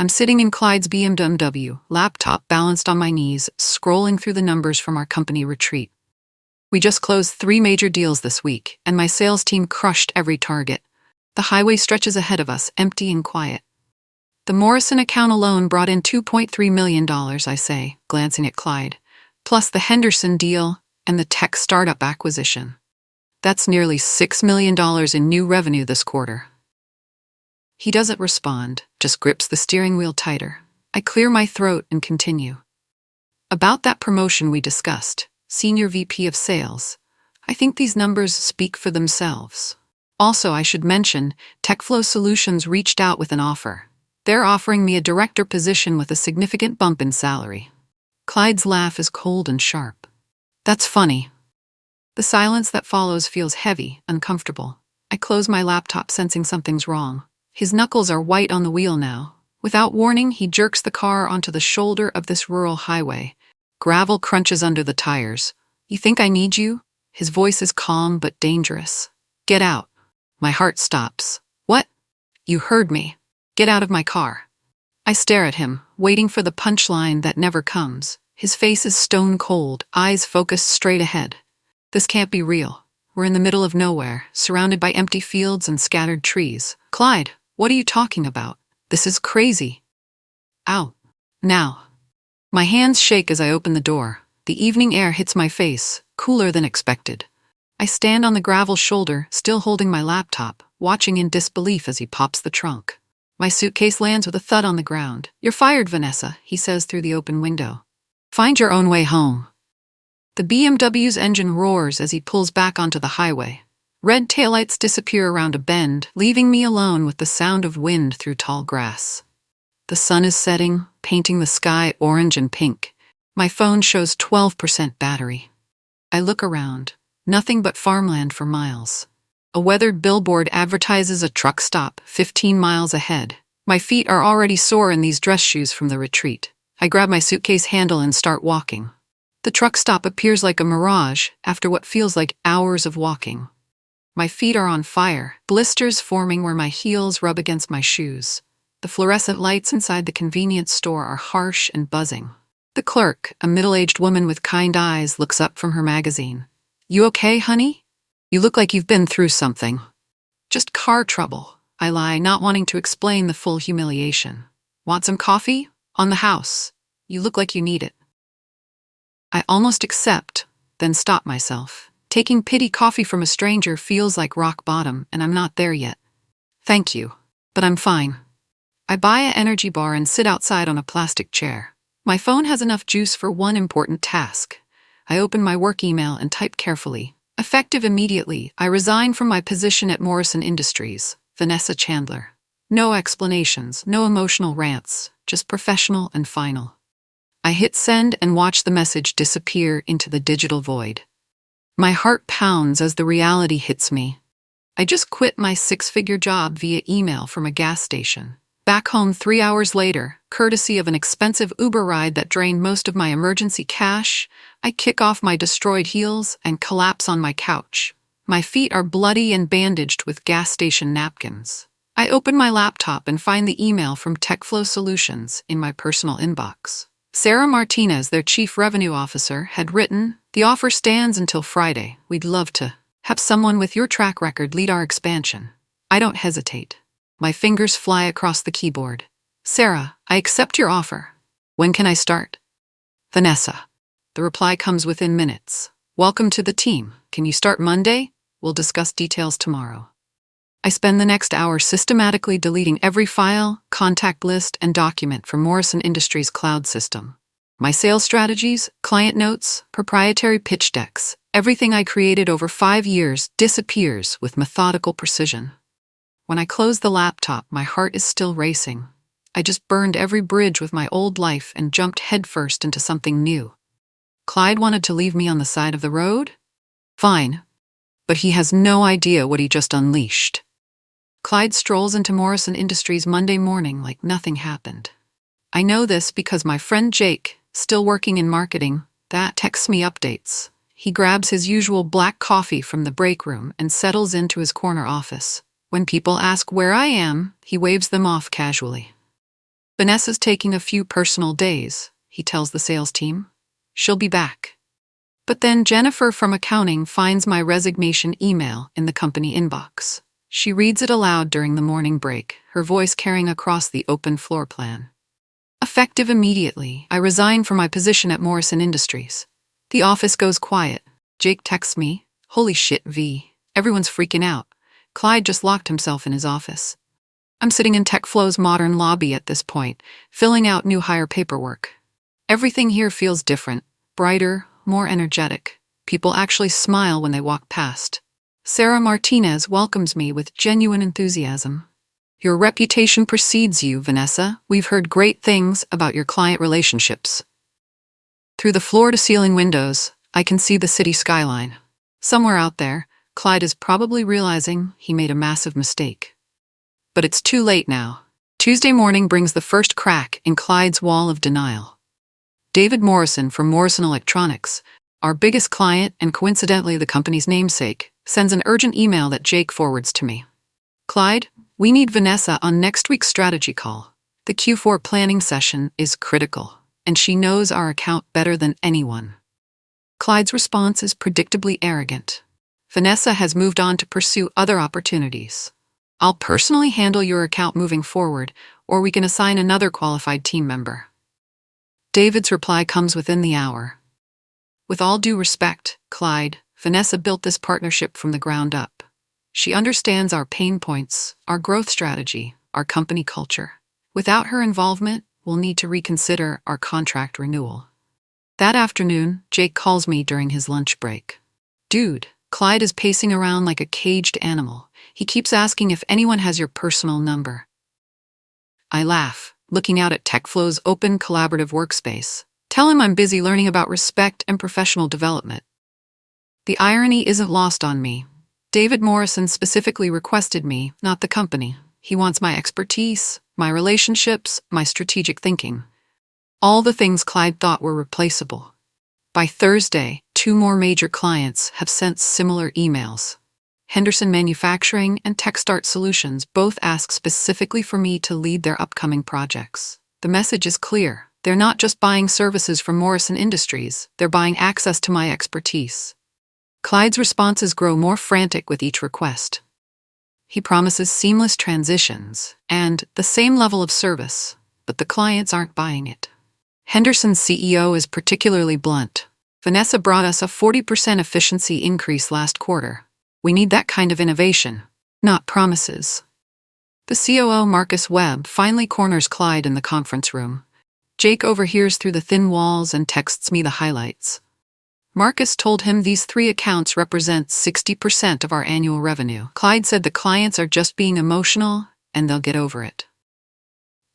I'm sitting in Clyde's BMW, laptop balanced on my knees, scrolling through the numbers from our company retreat. We just closed 3 major deals this week, and my sales team crushed every target. The highway stretches ahead of us, empty and quiet. The Morrison account alone brought in $2.3 million, I say, glancing at Clyde, plus the Henderson deal and the tech startup acquisition. That's nearly $6 million in new revenue this quarter. He doesn't respond, just grips the steering wheel tighter. I clear my throat and continue. About that promotion we discussed, Senior VP of Sales, I think these numbers speak for themselves. Also, I should mention, TechFlow Solutions reached out with an offer. They're offering me a director position with a significant bump in salary. Clyde's laugh is cold and sharp. That's funny. The silence that follows feels heavy, uncomfortable. I close my laptop, sensing something's wrong. His knuckles are white on the wheel now. Without warning, he jerks the car onto the shoulder of this rural highway. Gravel crunches under the tires. You think I need you? His voice is calm but dangerous. Get out. My heart stops. What? You heard me. Get out of my car. I stare at him, waiting for the punchline that never comes. His face is stone cold, eyes focused straight ahead. This can't be real. We're in the middle of nowhere, surrounded by empty fields and scattered trees. Clyde, what are you talking about? This is crazy. Out. Now. My hands shake as I open the door. The evening air hits my face, cooler than expected. I stand on the gravel shoulder, still holding my laptop, watching in disbelief as he pops the trunk. My suitcase lands with a thud on the ground. You're fired, Vanessa, he says through the open window. Find your own way home. The BMW's engine roars as he pulls back onto the highway. Red taillights disappear around a bend, leaving me alone with the sound of wind through tall grass. The sun is setting, painting the sky orange and pink. My phone shows 12% battery. I look around. Nothing but farmland for miles. A weathered billboard advertises a truck stop 15 miles ahead. My feet are already sore in these dress shoes from the retreat. I grab my suitcase handle and start walking. The truck stop appears like a mirage after what feels like hours of walking. My feet are on fire, blisters forming where my heels rub against my shoes. The fluorescent lights inside the convenience store are harsh and buzzing. The clerk, a middle-aged woman with kind eyes, looks up from her magazine. You okay, honey? You look like you've been through something. Just car trouble, I lie, not wanting to explain the full humiliation. Want some coffee? On the house. You look like you need it. I almost accept, then stop myself. Taking pity coffee from a stranger feels like rock bottom, and I'm not there yet. Thank you, but I'm fine. I buy an energy bar and sit outside on a plastic chair. My phone has enough juice for one important task. I open my work email and type carefully. Effective immediately, I resign from my position at Morrison Industries. Vanessa Chandler. No explanations, no emotional rants, just professional and final. I hit send and watch the message disappear into the digital void. My heart pounds as the reality hits me. I just quit my 6-figure job via email from a gas station. Back home 3 hours later, courtesy of an expensive Uber ride that drained most of my emergency cash, I kick off my destroyed heels and collapse on my couch. My feet are bloody and bandaged with gas station napkins. I open my laptop and find the email from TechFlow Solutions in my personal inbox. Sarah Martinez, their chief revenue officer, had written, "The offer stands until Friday. We'd love to have someone with your track record lead our expansion." I don't hesitate. My fingers fly across the keyboard. Sarah, I accept your offer. When can I start? Vanessa. The reply comes within minutes. Welcome to the team. Can you start Monday? We'll discuss details tomorrow. I spend the next hour systematically deleting every file, contact list, and document from Morrison Industries' cloud system. My sales strategies, client notes, proprietary pitch decks, everything I created over 5 years disappears with methodical precision. When I close the laptop, my heart is still racing. I just burned every bridge with my old life and jumped headfirst into something new. Clyde wanted to leave me on the side of the road? Fine. But he has no idea what he just unleashed. Clyde strolls into Morrison Industries Monday morning like nothing happened. I know this because my friend Jake, still working in marketing, texts me updates. He grabs his usual black coffee from the break room and settles into his corner office. When people ask where I am, he waves them off casually. Vanessa's taking a few personal days, he tells the sales team. She'll be back. But then Jennifer from accounting finds my resignation email in the company inbox. She reads it aloud during the morning break, her voice carrying across the open floor plan. Effective immediately, I resign from my position at Morrison Industries. The office goes quiet. Jake texts me, "Holy shit, V. Everyone's freaking out. Clyde just locked himself in his office." I'm sitting in TechFlow's modern lobby at this point, filling out new hire paperwork. Everything here feels different, brighter, more energetic. People actually smile when they walk past. Sarah Martinez welcomes me with genuine enthusiasm. "Your reputation precedes you, Vanessa. We've heard great things about your client relationships." Through the floor-to-ceiling windows, I can see the city skyline. Somewhere out there, Clyde is probably realizing he made a massive mistake. But it's too late now. Tuesday morning brings the first crack in Clyde's wall of denial. David Morrison from Morrison Electronics, our biggest client and coincidentally the company's namesake, sends an urgent email that Jake forwards to me. "Clyde, we need Vanessa on next week's strategy call. The Q4 planning session is critical, and she knows our account better than anyone." Clyde's response is predictably arrogant. "Vanessa has moved on to pursue other opportunities. I'll personally handle your account moving forward, or we can assign another qualified team member." David's reply comes within the hour. "With all due respect, Clyde, Vanessa built this partnership from the ground up. She understands our pain points, our growth strategy, our company culture. Without her involvement, we'll need to reconsider our contract renewal." That afternoon, Jake calls me during his lunch break. "Dude, Clyde is pacing around like a caged animal. He keeps asking if anyone has your personal number." I laugh, looking out at TechFlow's open collaborative workspace. Tell him I'm busy learning about respect and professional development. The irony isn't lost on me. David Morrison specifically requested me, not the company. He wants my expertise, my relationships, my strategic thinking. All the things Clyde thought were replaceable. By Thursday, 2 more major clients have sent similar emails. Henderson Manufacturing and TechStart Solutions both ask specifically for me to lead their upcoming projects. The message is clear. They're not just buying services from Morrison Industries, they're buying access to my expertise. Clyde's responses grow more frantic with each request. He promises seamless transitions and the same level of service, but the clients aren't buying it. Henderson's CEO is particularly blunt. "Vanessa brought us a 40% efficiency increase last quarter. We need that kind of innovation, not promises." The COO, Marcus Webb, finally corners Clyde in the conference room. Jake overhears through the thin walls and texts me the highlights. Marcus told him these 3 accounts represent 60% of our annual revenue. Clyde said the clients are just being emotional and they'll get over it.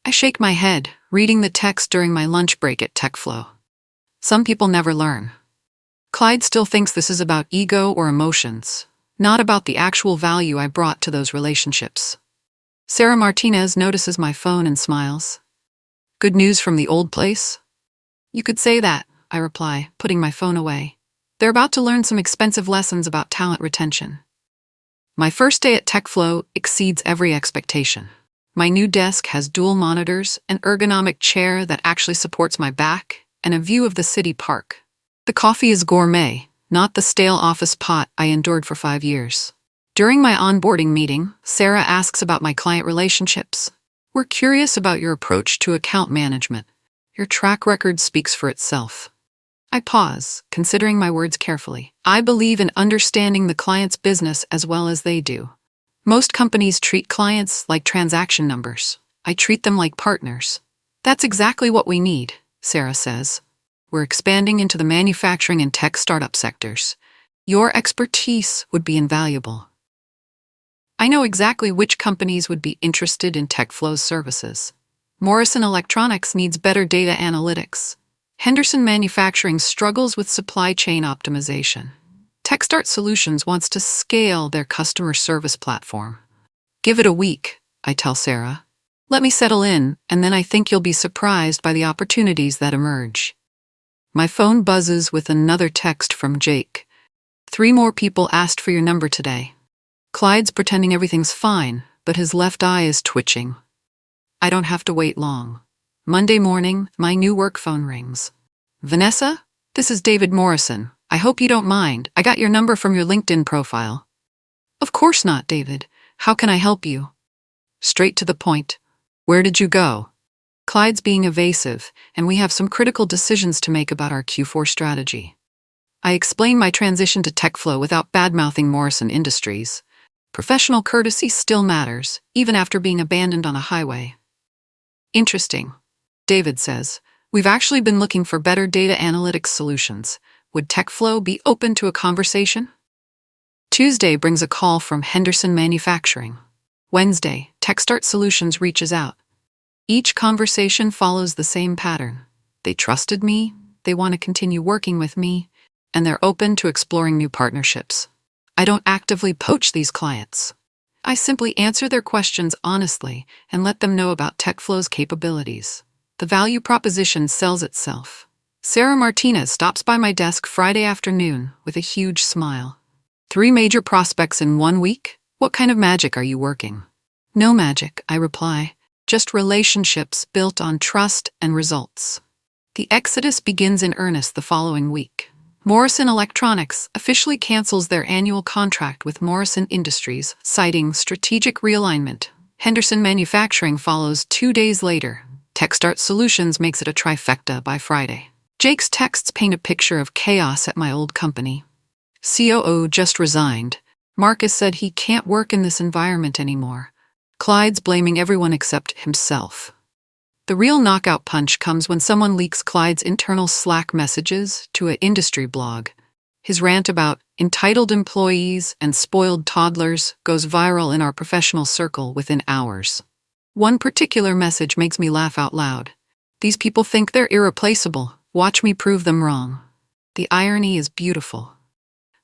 I shake my head, reading the text during my lunch break at TechFlow. Some people never learn. Clyde still thinks this is about ego or emotions, not about the actual value I brought to those relationships. Sarah Martinez notices my phone and smiles. "Good news from the old place?" "You could say that," I reply, putting my phone away. "They're about to learn some expensive lessons about talent retention." My first day at TechFlow exceeds every expectation. My new desk has dual monitors, an ergonomic chair that actually supports my back, and a view of the city park. The coffee is gourmet, not the stale office pot I endured for 5 years. During my onboarding meeting, Sarah asks about my client relationships. "We're curious about your approach to account management. Your track record speaks for itself." I pause, considering my words carefully. I believe in understanding the client's business as well as they do. Most companies treat clients like transaction numbers. I treat them like partners. "That's exactly what we need," Sarah says. "We're expanding into the manufacturing and tech startup sectors. Your expertise would be invaluable." I know exactly which companies would be interested in TechFlow's services. Morrison Electronics needs better data analytics. Henderson Manufacturing struggles with supply chain optimization. TechStart Solutions wants to scale their customer service platform. "Give it a week," I tell Sarah. "Let me settle in, and then I think you'll be surprised by the opportunities that emerge." My phone buzzes with another text from Jake. 3 more people asked for your number today." Clyde's pretending everything's fine, but his left eye is twitching. I don't have to wait long. Monday morning, my new work phone rings. Vanessa? This is David Morrison. I hope you don't mind. I got your number from your LinkedIn profile. Of course not, David. How can I help you? Straight to the point. Where did you go? Clyde's being evasive, and we have some critical decisions to make about our Q4 strategy. I explain my transition to TechFlow without bad-mouthing Morrison Industries. Professional courtesy still matters, even after being abandoned on a highway. Interesting, David says. We've actually been looking for better data analytics solutions. Would TechFlow be open to a conversation? Tuesday brings a call from Henderson Manufacturing. Wednesday, TechStart Solutions reaches out. Each conversation follows the same pattern. They trusted me, they want to continue working with me, and they're open to exploring new partnerships. I don't actively poach these clients. I simply answer their questions honestly and let them know about TechFlow's capabilities. The value proposition sells itself. Sarah Martinez stops by my desk Friday afternoon with a huge smile. 3 major prospects in 1 week? What kind of magic are you working? No magic, I reply. Just relationships built on trust and results. The exodus begins in earnest the following week. Morrison Electronics officially cancels their annual contract with Morrison Industries, citing strategic realignment. Henderson Manufacturing follows 2 days later. TechStart Solutions makes it a trifecta by Friday. Jake's texts paint a picture of chaos at my old company. COO just resigned. Marcus said he can't work in this environment anymore. Clyde's blaming everyone except himself. The real knockout punch comes when someone leaks Clyde's internal Slack messages to an industry blog. His rant about entitled employees and spoiled toddlers goes viral in our professional circle within hours. One particular message makes me laugh out loud. These people think they're irreplaceable. Watch me prove them wrong. The irony is beautiful.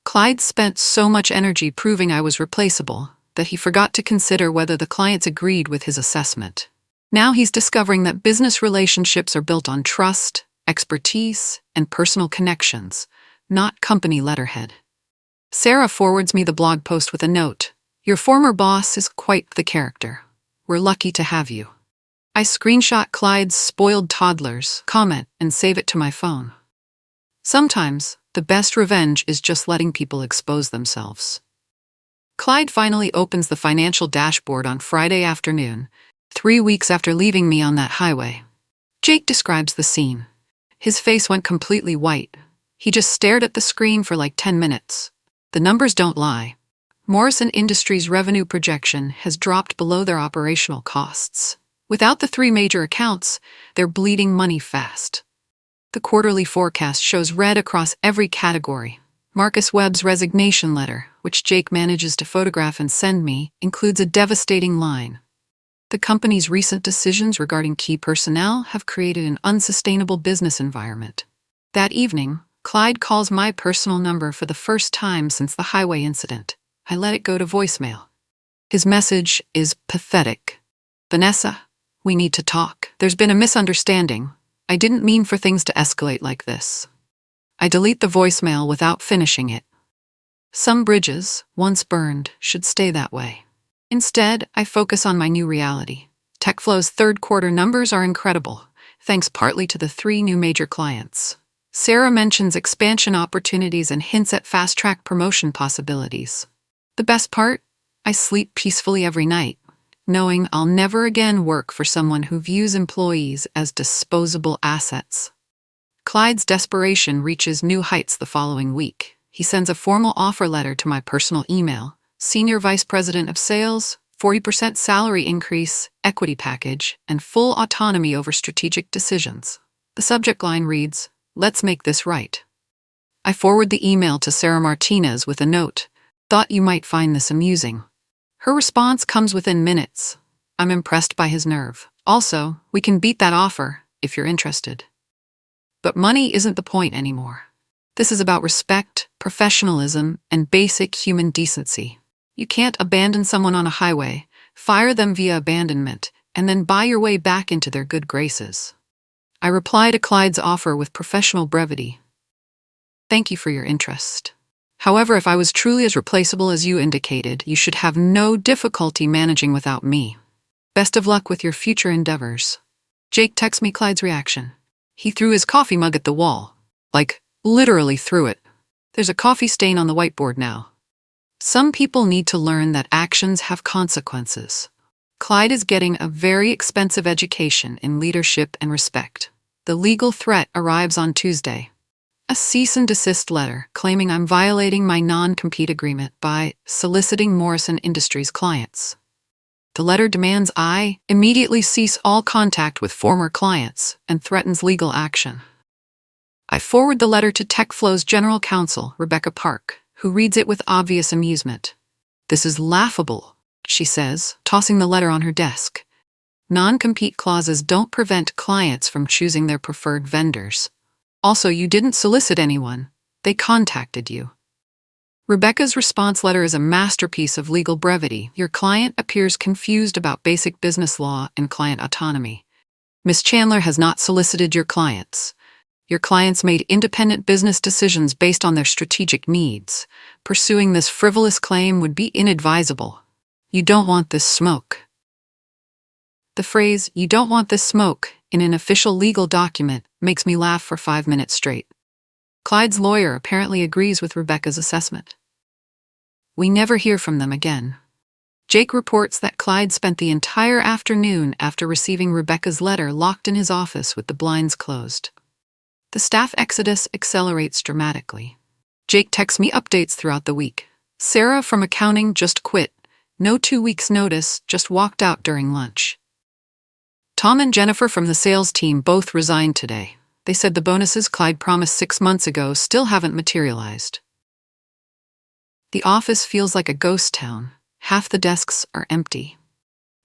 Clyde spent so much energy proving I was replaceable that he forgot to consider whether the clients agreed with his assessment. Now he's discovering that business relationships are built on trust, expertise, and personal connections, not company letterhead. Sarah forwards me the blog post with a note. Your former boss is quite the character. We're lucky to have you. I screenshot Clyde's spoiled toddlers comment and save it to my phone. Sometimes, the best revenge is just letting people expose themselves. Clyde finally opens the financial dashboard on Friday afternoon, 3 weeks after leaving me on that highway. Jake describes the scene. His face went completely white. He just stared at the screen for like 10 minutes. The numbers don't lie. Morrison Industries' revenue projection has dropped below their operational costs. Without the 3 major accounts, they're bleeding money fast. The quarterly forecast shows red across every category. Marcus Webb's resignation letter, which Jake manages to photograph and send me, includes a devastating line. The company's recent decisions regarding key personnel have created an unsustainable business environment. That evening, Clyde calls my personal number for the first time since the highway incident. I let it go to voicemail. His message is pathetic. Vanessa, we need to talk. There's been a misunderstanding. I didn't mean for things to escalate like this. I delete the voicemail without finishing it. Some bridges, once burned, should stay that way. Instead, I focus on my new reality. TechFlow's third-quarter numbers are incredible, thanks partly to the 3 new major clients. Sarah mentions expansion opportunities and hints at fast-track promotion possibilities. The best part? I sleep peacefully every night, knowing I'll never again work for someone who views employees as disposable assets. Clyde's desperation reaches new heights the following week. He sends a formal offer letter to my personal email. Senior Vice President of Sales, 40% salary increase, equity package, and full autonomy over strategic decisions. The subject line reads, "Let's make this right." I forward the email to Sarah Martinez with a note. Thought you might find this amusing. Her response comes within minutes. I'm impressed by his nerve. Also, we can beat that offer, if you're interested. But money isn't the point anymore. This is about respect, professionalism, and basic human decency. You can't abandon someone on a highway, fire them via abandonment, and then buy your way back into their good graces. I reply to Clyde's offer with professional brevity. Thank you for your interest. However, if I was truly as replaceable as you indicated, you should have no difficulty managing without me. Best of luck with your future endeavors. Jake texts me Clyde's reaction. He threw his coffee mug at the wall. Like, literally threw it. There's a coffee stain on the whiteboard now. Some people need to learn that actions have consequences. Clyde is getting a very expensive education in leadership and respect. The legal threat arrives on Tuesday. A cease and desist letter claiming I'm violating my non-compete agreement by soliciting Morrison Industries clients. The letter demands I immediately cease all contact with former clients and threatens legal action. I forward the letter to TechFlow's general counsel, Rebecca Park, who reads it with obvious amusement. "This is laughable," she says, tossing the letter on her desk. Non-compete clauses don't prevent clients from choosing their preferred vendors. Also, you didn't solicit anyone. They contacted you. Rebecca's response letter is a masterpiece of legal brevity. Your client appears confused about basic business law and client autonomy. Ms. Chandler has not solicited your clients. Your clients made independent business decisions based on their strategic needs. Pursuing this frivolous claim would be inadvisable. You don't want this smoke. The phrase, "you don't want this smoke," in an official legal document makes me laugh for 5 minutes straight. Clyde's lawyer apparently agrees with Rebecca's assessment. We never hear from them again. Jake reports that Clyde spent the entire afternoon after receiving Rebecca's letter locked in his office with the blinds closed. The staff exodus accelerates dramatically. Jake texts me updates throughout the week. Sarah from accounting just quit. No 2 weeks' notice, just walked out during lunch. Tom and Jennifer from the sales team both resigned today. They said the bonuses Clyde promised 6 months ago still haven't materialized. The office feels like a ghost town. Half the desks are empty.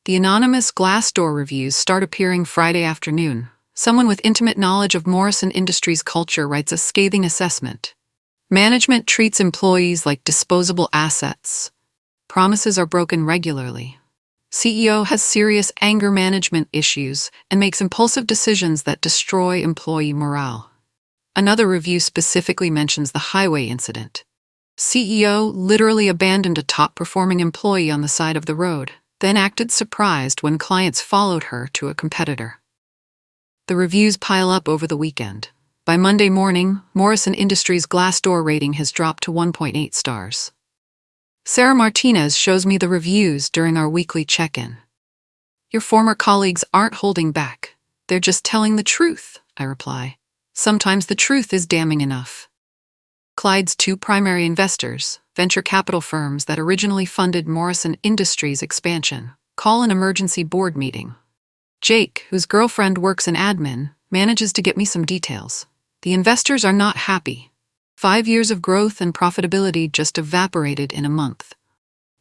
The anonymous Glassdoor reviews start appearing Friday afternoon. Someone with intimate knowledge of Morrison Industries culture writes a scathing assessment. Management treats employees like disposable assets. Promises are broken regularly. CEO has serious anger management issues and makes impulsive decisions that destroy employee morale. Another review specifically mentions the highway incident. CEO literally abandoned a top-performing employee on the side of the road, then acted surprised when clients followed her to a competitor. The reviews pile up over the weekend. By Monday morning, Morrison Industries' Glassdoor rating has dropped to 1.8 stars. Sarah Martinez shows me the reviews during our weekly check-in. Your former colleagues aren't holding back. They're just telling the truth, I reply. Sometimes the truth is damning enough. Clyde's 2 primary investors, venture capital firms that originally funded Morrison Industries' expansion, call an emergency board meeting. Jake, whose girlfriend works in admin, manages to get me some details. The investors are not happy. 5 years of growth and profitability just evaporated in a month.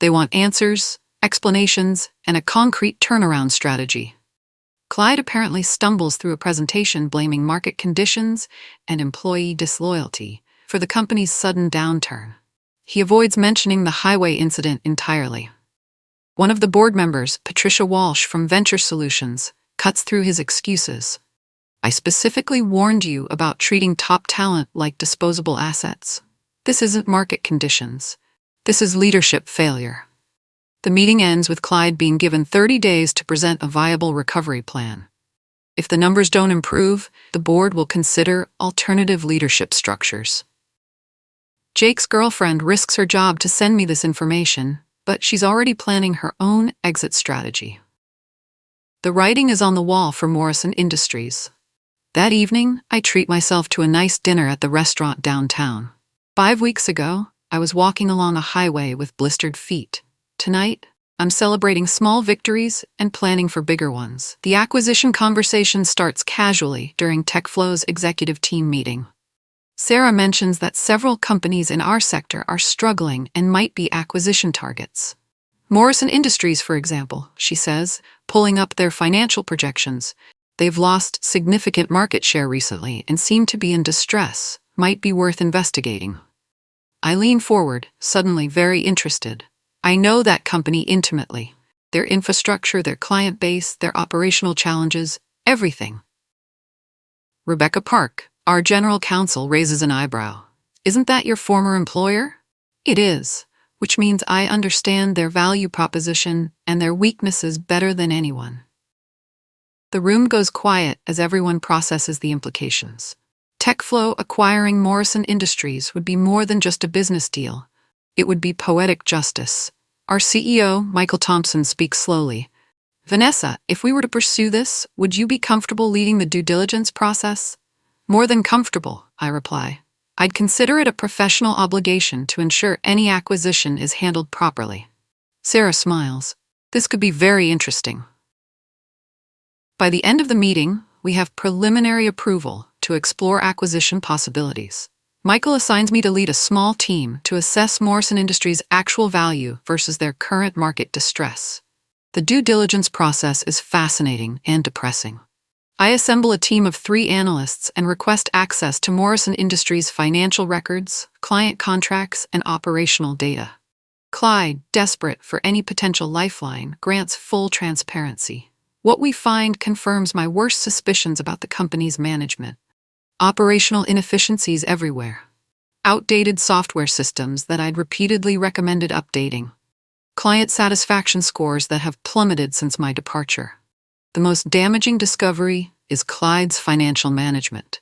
They want answers, explanations, and a concrete turnaround strategy. Clyde apparently stumbles through a presentation blaming market conditions and employee disloyalty for the company's sudden downturn. He avoids mentioning the highway incident entirely. One of the board members, Patricia Walsh from Venture Solutions, cuts through his excuses. I specifically warned you about treating top talent like disposable assets. This isn't market conditions. This is leadership failure. The meeting ends with Clyde being given 30 days to present a viable recovery plan. If the numbers don't improve, the board will consider alternative leadership structures. Jake's girlfriend risks her job to send me this information, but she's already planning her own exit strategy. The writing is on the wall for Morrison Industries. That evening, I treat myself to a nice dinner at the restaurant downtown. 5 weeks ago, I was walking along a highway with blistered feet. Tonight, I'm celebrating small victories and planning for bigger ones. The acquisition conversation starts casually during TechFlow's executive team meeting. Sarah mentions that several companies in our sector are struggling and might be acquisition targets. Morrison Industries, for example, she says, pulling up their financial projections. They've lost significant market share recently and seem to be in distress, might be worth investigating. I lean forward, suddenly very interested. I know that company intimately. Their infrastructure, their client base, their operational challenges, everything. Rebecca Park, our general counsel, raises an eyebrow. Isn't that your former employer? It is, which means I understand their value proposition and their weaknesses better than anyone. The room goes quiet as everyone processes the implications. TechFlow acquiring Morrison Industries would be more than just a business deal. It would be poetic justice. Our CEO, Michael Thompson, speaks slowly. Vanessa, if we were to pursue this, would you be comfortable leading the due diligence process? More than comfortable, I reply. I'd consider it a professional obligation to ensure any acquisition is handled properly. Sarah smiles. This could be very interesting. By the end of the meeting, we have preliminary approval to explore acquisition possibilities. Michael assigns me to lead a small team to assess Morrison Industries' actual value versus their current market distress. The due diligence process is fascinating and depressing. I assemble a team of 3 analysts and request access to Morrison Industries' financial records, client contracts, and operational data. Clyde, desperate for any potential lifeline, grants full transparency. What we find confirms my worst suspicions about the company's management. Operational inefficiencies everywhere. Outdated software systems that I'd repeatedly recommended updating. Client satisfaction scores that have plummeted since my departure. The most damaging discovery is Clyde's financial management.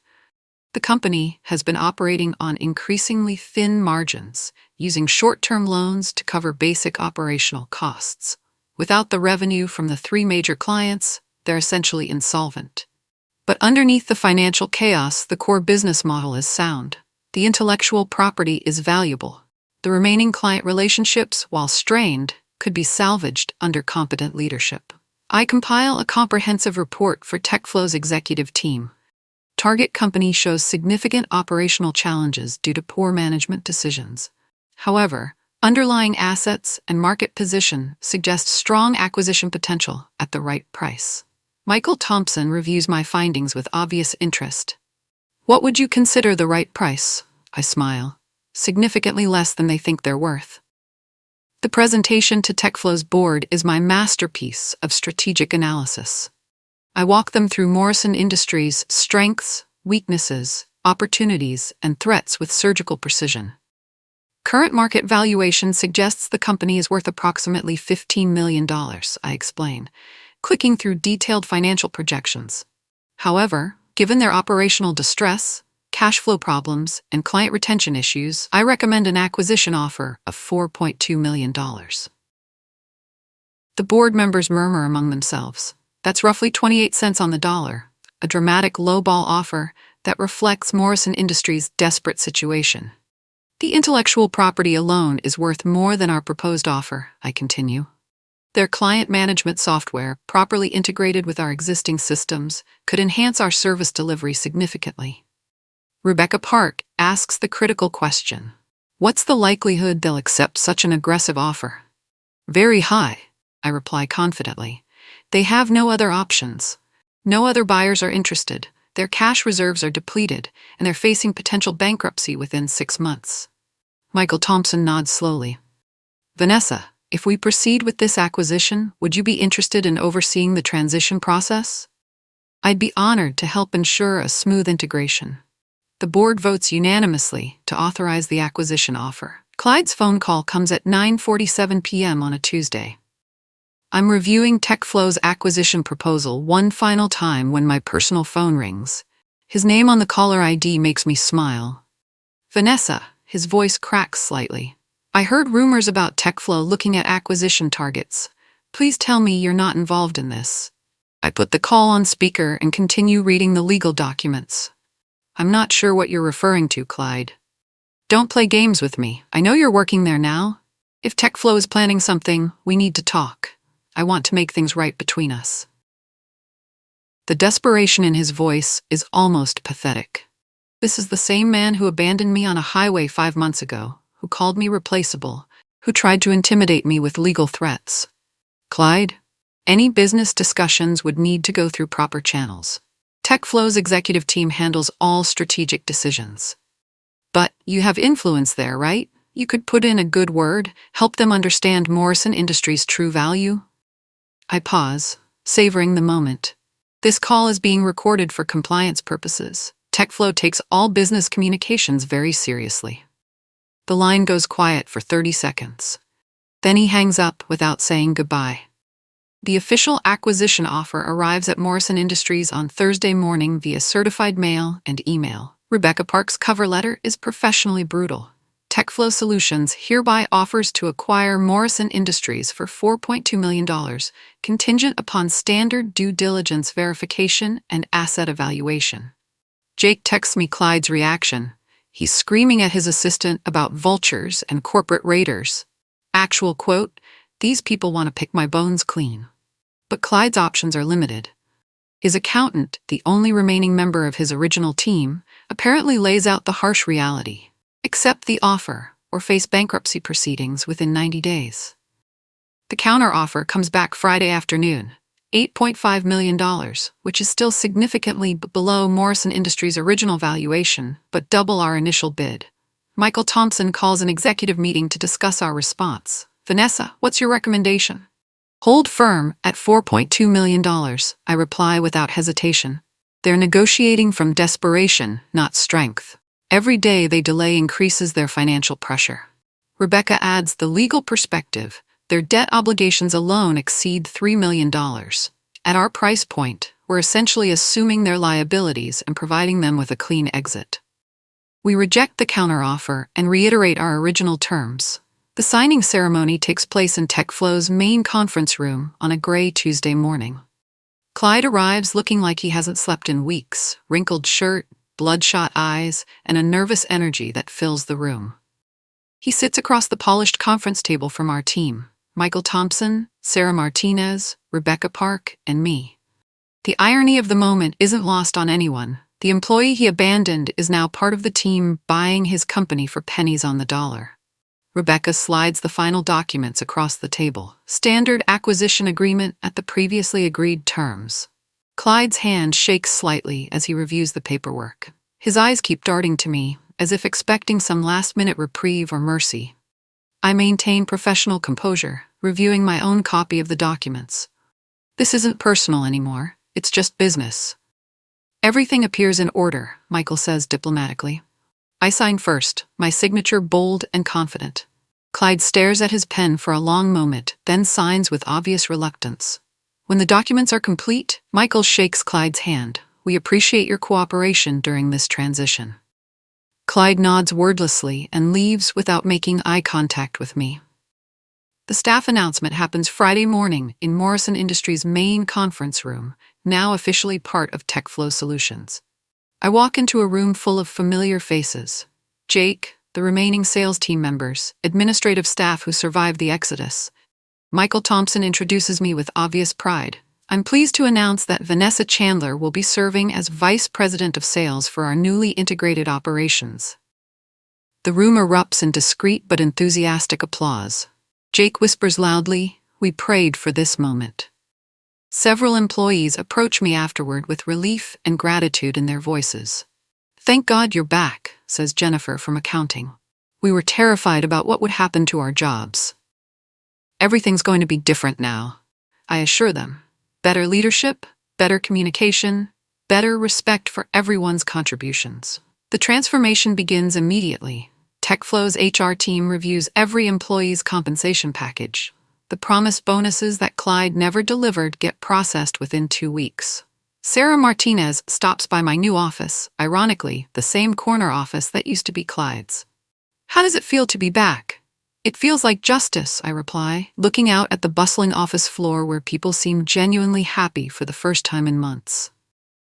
The company has been operating on increasingly thin margins, using short-term loans to cover basic operational costs. Without the revenue from the 3 major clients, they're essentially insolvent. But underneath the financial chaos, the core business model is sound. The intellectual property is valuable. The remaining client relationships, while strained, could be salvaged under competent leadership. I compile a comprehensive report for TechFlow's executive team. Target company shows significant operational challenges due to poor management decisions. However, underlying assets and market position suggest strong acquisition potential at the right price. Michael Thompson reviews my findings with obvious interest. What would you consider the right price? I smile. Significantly less than they think they're worth. The presentation to TechFlow's board is my masterpiece of strategic analysis. I walk them through Morrison Industries' strengths, weaknesses, opportunities, and threats with surgical precision. Current market valuation suggests the company is worth approximately $15 million, I explain, clicking through detailed financial projections. However, given their operational distress, cash flow problems, and client retention issues, I recommend an acquisition offer of $4.2 million. The board members murmur among themselves. That's roughly 28 cents on the dollar, a dramatic lowball offer that reflects Morrison Industries' desperate situation. The intellectual property alone is worth more than our proposed offer, I continue. Their client management software, properly integrated with our existing systems, could enhance our service delivery significantly. Rebecca Park asks the critical question. What's the likelihood they'll accept such an aggressive offer? Very high, I reply confidently. They have no other options. No other buyers are interested. Their cash reserves are depleted, and they're facing potential bankruptcy within 6 months. Michael Thompson nods slowly. Vanessa, if we proceed with this acquisition, would you be interested in overseeing the transition process? I'd be honored to help ensure a smooth integration. The board votes unanimously to authorize the acquisition offer. Clyde's phone call comes at 9:47 p.m. on a Tuesday. I'm reviewing TechFlow's acquisition proposal one final time when my personal phone rings. His name on the caller ID makes me smile. Vanessa, his voice cracks slightly. I heard rumors about TechFlow looking at acquisition targets. Please tell me you're not involved in this. I put the call on speaker and continue reading the legal documents. I'm not sure what you're referring to, Clyde. Don't play games with me. I know you're working there now. If TechFlow is planning something, we need to talk. I want to make things right between us. The desperation in his voice is almost pathetic. This is the same man who abandoned me on a highway 5 months ago, who called me replaceable, who tried to intimidate me with legal threats. Clyde, any business discussions would need to go through proper channels. TechFlow's executive team handles all strategic decisions. But you have influence there, right? You could put in a good word, help them understand Morrison Industries' true value. I pause, savoring the moment. This call is being recorded for compliance purposes. TechFlow takes all business communications very seriously. The line goes quiet for 30 seconds. Then he hangs up without saying goodbye. The official acquisition offer arrives at Morrison Industries on Thursday morning via certified mail and email. Rebecca Park's cover letter is professionally brutal. TechFlow Solutions hereby offers to acquire Morrison Industries for $4.2 million, contingent upon standard due diligence verification and asset evaluation. Jake texts me Clyde's reaction. He's screaming at his assistant about vultures and corporate raiders. Actual quote, "These people want to pick my bones clean." But Clyde's options are limited. His accountant, the only remaining member of his original team, apparently lays out the harsh reality. Accept the offer, or face bankruptcy proceedings within 90 days. The counteroffer comes back Friday afternoon, $8.5 million, which is still significantly below Morrison Industries' original valuation, but double our initial bid. Michael Thompson calls an executive meeting to discuss our response. "Vanessa, what's your recommendation?" "Hold firm at $4.2 million, I reply without hesitation. They're negotiating from desperation, not strength. Every day they delay increases their financial pressure. Rebecca adds the legal perspective. Their debt obligations alone exceed $3 million. At our price point, we're essentially assuming their liabilities and providing them with a clean exit. We reject the counteroffer and reiterate our original terms. The signing ceremony takes place in TechFlow's main conference room on a gray Tuesday morning. Clyde arrives looking like he hasn't slept in weeks, wrinkled shirt, bloodshot eyes, and a nervous energy that fills the room. He sits across the polished conference table from our team, Michael Thompson, Sarah Martinez, Rebecca Park, and me. The irony of the moment isn't lost on anyone. The employee he abandoned is now part of the team buying his company for pennies on the dollar. Rebecca slides the final documents across the table, standard acquisition agreement at the previously agreed terms. Clyde's hand shakes slightly as he reviews the paperwork. His eyes keep darting to me, as if expecting some last-minute reprieve or mercy. I maintain professional composure, reviewing my own copy of the documents. This isn't personal anymore, it's just business. "Everything appears in order," Michael says diplomatically. I sign first, my signature bold and confident. Clyde stares at his pen for a long moment, then signs with obvious reluctance. When the documents are complete, Michael shakes Clyde's hand. "We appreciate your cooperation during this transition." Clyde nods wordlessly and leaves without making eye contact with me. The staff announcement happens Friday morning in Morrison Industries' main conference room, now officially part of TechFlow Solutions. I walk into a room full of familiar faces. Jake, the remaining sales team members, administrative staff who survived the exodus. Michael Thompson introduces me with obvious pride. "I'm pleased to announce that Vanessa Chandler will be serving as Vice President of Sales for our newly integrated operations." The room erupts in discreet but enthusiastic applause. Jake whispers loudly, "We prayed for this moment." Several employees approach me afterward with relief and gratitude in their voices. "Thank God you're back," says Jennifer from accounting. "We were terrified about what would happen to our jobs." "Everything's going to be different now," I assure them. Better leadership, better communication, better respect for everyone's contributions. The transformation begins immediately. TechFlow's HR team reviews every employee's compensation package. The promised bonuses that Clyde never delivered get processed within 2 weeks. Sarah Martinez stops by my new office, ironically, the same corner office that used to be Clyde's. "How does it feel to be back?" "It feels like justice," I reply, looking out at the bustling office floor where people seem genuinely happy for the first time in months.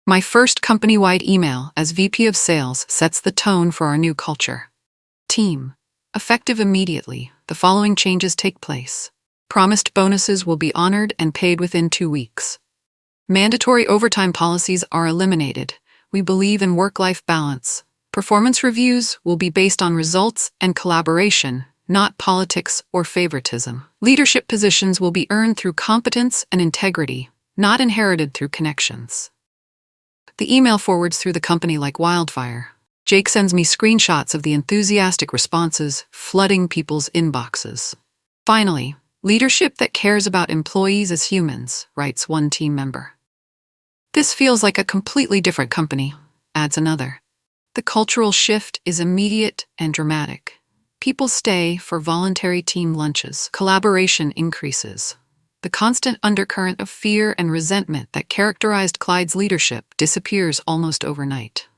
My first company-wide email as VP of Sales sets the tone for our new culture. Team. Effective immediately, the following changes take place. Promised bonuses will be honored and paid within 2 weeks. Mandatory overtime policies are eliminated. We believe in work-life balance. Performance reviews will be based on results and collaboration, not politics or favoritism. Leadership positions will be earned through competence and integrity, not inherited through connections. The email forwards through the company like wildfire. Jake sends me screenshots of the enthusiastic responses flooding people's inboxes. "Finally, leadership that cares about employees as humans," writes one team member. "This feels like a completely different company," adds another. The cultural shift is immediate and dramatic. People stay for voluntary team lunches. Collaboration increases. The constant undercurrent of fear and resentment that characterized Clyde's leadership disappears almost overnight.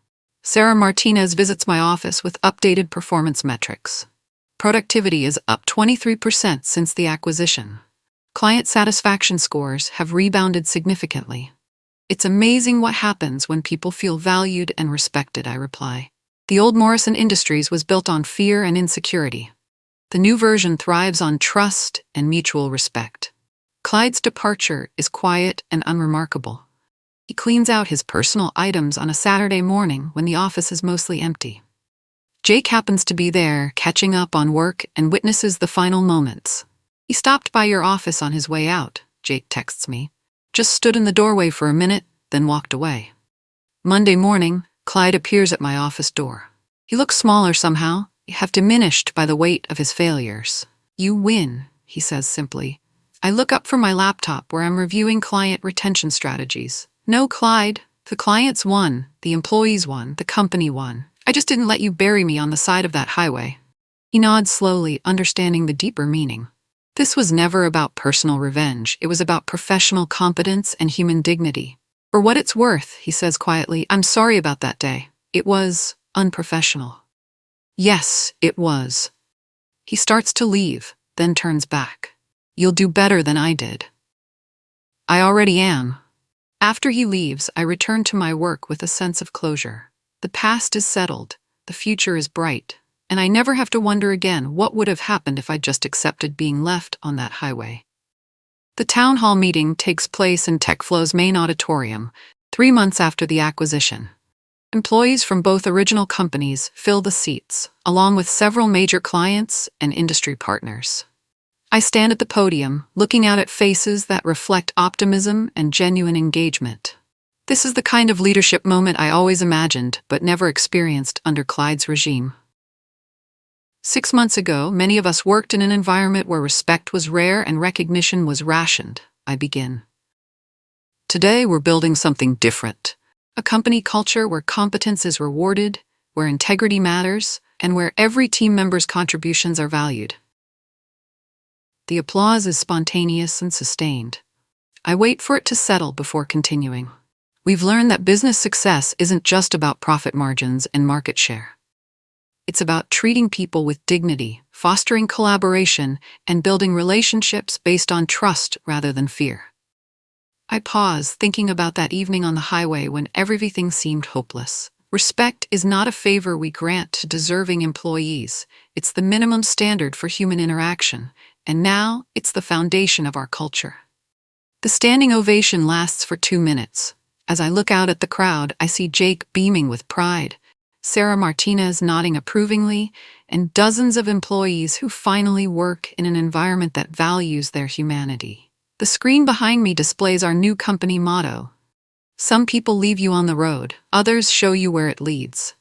Sarah Martinez visits my office with updated performance metrics. Productivity is up 23% since the acquisition. Client satisfaction scores have rebounded significantly. It's amazing what happens when people feel valued and respected, I reply. The old Morrison Industries was built on fear and insecurity. The new version thrives on trust and mutual respect. Clyde's departure is quiet and unremarkable. He cleans out his personal items on a Saturday morning when the office is mostly empty. Jake happens to be there, catching up on work, and witnesses the final moments. He stopped by your office on his way out, Jake texts me. Just stood in the doorway for a minute, then walked away. Monday morning, Clyde appears at my office door. He looks smaller somehow, half diminished by the weight of his failures. You win, he says simply. I look up from my laptop where I'm reviewing client retention strategies. No, Clyde, the clients won, the employees won, the company won. I just didn't let you bury me on the side of that highway. He nods slowly, understanding the deeper meaning. This was never about personal revenge. It was about professional competence and human dignity. For what it's worth, he says quietly, I'm sorry about that day. It was unprofessional. Yes, it was. He starts to leave, then turns back. You'll do better than I did. I already am. After he leaves, I return to my work with a sense of closure. The past is settled, the future is bright, and I never have to wonder again what would have happened if I just accepted being left on that highway. The town hall meeting takes place in TechFlow's main auditorium, 3 months after the acquisition. Employees from both original companies fill the seats, along with several major clients and industry partners. I stand at the podium, looking out at faces that reflect optimism and genuine engagement. This is the kind of leadership moment I always imagined, but never experienced under Clyde's regime. 6 months ago, many of us worked in an environment where respect was rare and recognition was rationed, I begin. Today, we're building something different. A company culture where competence is rewarded, where integrity matters, and where every team member's contributions are valued. The applause is spontaneous and sustained. I wait for it to settle before continuing. We've learned that business success isn't just about profit margins and market share. It's about treating people with dignity, fostering collaboration, and building relationships based on trust rather than fear. I pause, thinking about that evening on the highway when everything seemed hopeless. Respect is not a favor we grant to deserving employees. It's the minimum standard for human interaction, and now it's the foundation of our culture. The standing ovation lasts for 2 minutes. As I look out at the crowd, I see Jake beaming with pride, Sarah Martinez nodding approvingly, and dozens of employees who finally work in an environment that values their humanity. The screen behind me displays our new company motto. Some people leave you on the road, others show you where it leads.